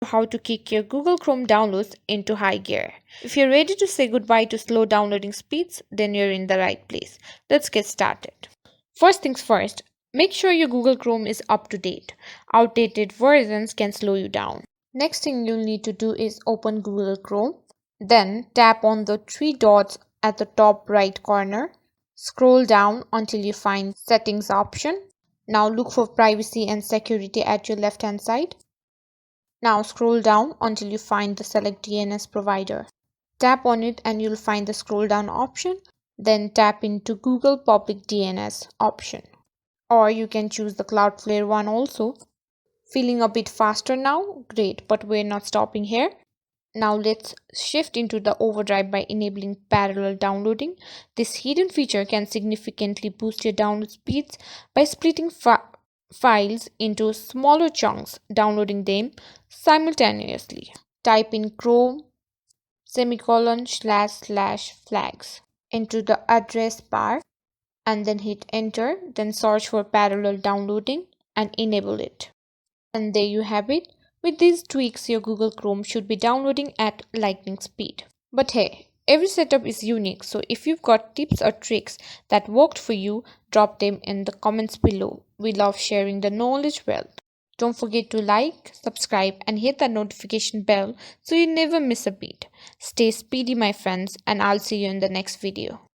how to kick your Google Chrome downloads into high gear. If you're ready to say goodbye to slow downloading speeds, then you're in the right place. Let's get started. First things first, make sure your Google Chrome is up to date. Outdated versions can slow you down. Next thing you'll need to do is open Google Chrome. Then tap on the three dots at the top right corner. Scroll down until you find Settings option. Now look for Privacy and Security at your left hand side. Now scroll down until you find the Select DNS provider. Tap on it and you'll find the scroll down option. Then tap into Google Public DNS option. Or you can choose the Cloudflare one also. Feeling a bit faster now? Great, but we're not stopping here. Now let's shift into the overdrive by enabling parallel downloading. This hidden feature can significantly boost your download speeds by splitting files into smaller chunks, downloading them simultaneously. Type in Chrome //flags into the address bar and then hit enter. Then search for parallel downloading and enable it. And there you have it. With these tweaks, your Google Chrome should be downloading at lightning speed. But hey, every setup is unique, so if you've got tips or tricks that worked for you, drop them in the comments below. We love sharing the knowledge wealth. Don't forget to like, subscribe, and hit that notification bell so you never miss a beat. Stay speedy, my friends, and I'll see you in the next video.